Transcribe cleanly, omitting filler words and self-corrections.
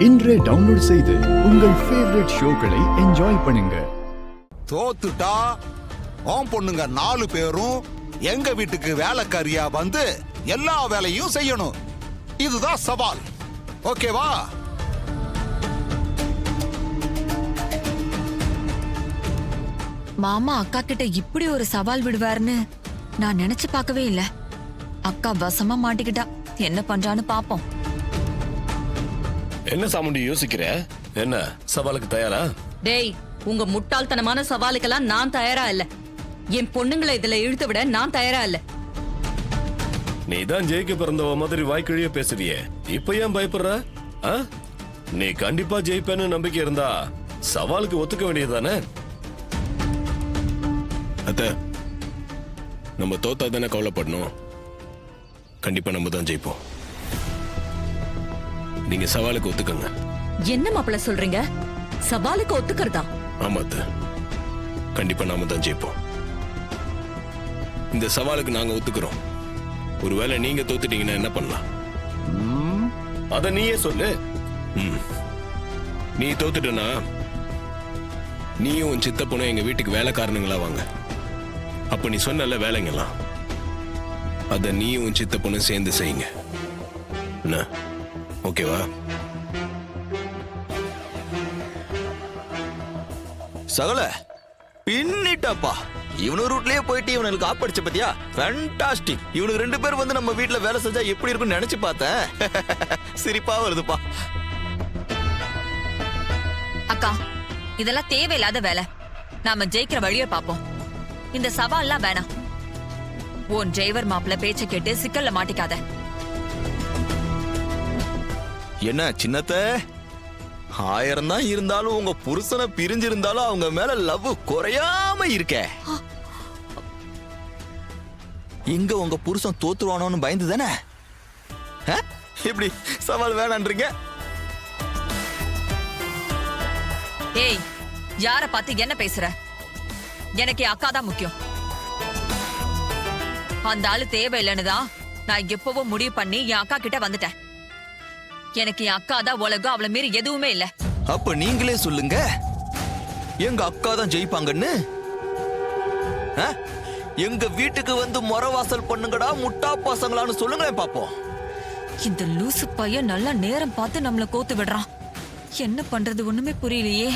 இன்றே டவுன்லோட் செய்து உங்கள் ஃபேவரட் ஷோக்களை என்ஜாய் பண்ணுங்க. தோத்துட்டா உன் பொண்ணுங்க 4 பேரும் எங்க வீட்டுக்கு வேலைக்காரியா வந்து எல்லா வேலையும் செய்யணும். இதுதான் சவால். ஓகேவா? மாமா அக்கா கிட்ட இப்படி ஒரு சவால் விடுவாருன்னு நான் நினைச்சு பார்க்கவே இல்ல. அக்கா வசமா மாட்டிக்கிட்டா. என்ன பண்றான்னு பாப்போம். என்ன சாமுண்டி யோசிக்கிற? என்ன சவாலுக்கு தயாரா? டேய், உங்க முட்டாள்தனமான சவாலுக்கெல்லாம் நான் தயாரா இல்ல. என் பொண்ணுங்களை இதுல இழுத்து விட நான் தயாரா இல்ல. நீ தான் ஜெயிக்க பிறந்தவ மாதிரி வாய்க்கிழிய பேசுறியே, இப்ப ஏன் பயப்படுற? நீ கண்டிப்பா ஜெயிப்பேன்னு நம்பிக்கை இருந்தா சவாலுக்கு ஒத்துக்க வேண்டியதுதானே? அத்த, நம்ம தோத்தா தானே கவலைப்படணும். கண்டிப்பா நம்ம தான் ஜெயிப்போம். நீங்க சவாலுக்கு ஒத்துக்கங்க. என்ன மாப்பிள்ள சொல்றீங்க? சவாலுக்கு ஒத்துக்கிறதா? ஆமா அத்த, கண்டிப்பா நாம தான் ஜெயிப்போம். இந்த சவாலுக்கு நாங்க ஒத்துக்கிறோம். ஒருவேளை நீங்க தோத்துட்டீங்கன்னா என்ன பண்ணலாம்? அத நீயே சொல்லு. நீ தோத்துட்டனா நீயும் உன் சித்த பொண்ணு எங்க வீட்டுக்கு வேலைக்காரனுங்களா வாங்க. அப்ப நீ சொன்னல வேலைங்கலாம், அத நீயும் உன் சித்த பொண்ணு சேர்ந்து செய்யுங்க. என்ன, ஓகேவா? சகல பின்னிட்டப்பா. இவனு ரூட்லயே போயிட்டு இவனுக்கு காப்படிச்ச பத்தியா? ஃபேண்டாஸ்டிக். இவனுக்கு 2 பேர் வந்து நம்ம வீட்டுல வேலை செஞ்சா எப்படி இருக்கும்னு நினைச்சு பார்த்தேன். சிரிப்பா வருதுப்பா. அக்கா, இதெல்லாம் தேவையில்லாத வேலை. நாம ஜெயிக்கிற வழியை பாப்போம். இந்த சவால்லாம் வேணாம். உன் டிரைவர் மாப்பிள்ள பேச்ச கேட்டு சிக்கல்ல மாட்டிக்காத. என்ன சின்னத்த, 1000 தான் இருந்தாலும் உங்க புருஷனை பிரிஞ்சிருந்தாலும் அவங்க மேல லவ் குறையாம இருக்க. இங்க உங்க புருஷன் தோத்துருவானோன்னு பயந்து தானே இப்படி சவால் வேணான்றீங்க? ஏய், யார பார்த்து என்ன பேசுற? எனக்கு என் அக்கா தான் முக்கியம். அந்த ஆளு தேவையில்லைன்னு தான் நான் எப்பவோ முடிவு பண்ணி என் அக்கா கிட்ட வந்துட்டேன். எனக்கு என் அக்கா தான் உலகம். அவளை மீறி எதுவுமே இல்ல. அப்ப நீங்களே சொல்லுங்க, எங்க அக்கா தான் ஜெயிப்பாங்கன்னு. எங்க வீட்டுக்கு வந்து முறவாசல் பண்ணுங்கடா முட்டா பசங்களான்னு சொல்லுங்களேன் பாப்போம். இந்த லூசு பையன் நல்லா நேரம் பார்த்து நம்மள கோத்து விடுறான். என்ன பண்றது ஒண்ணுமே புரியலையே.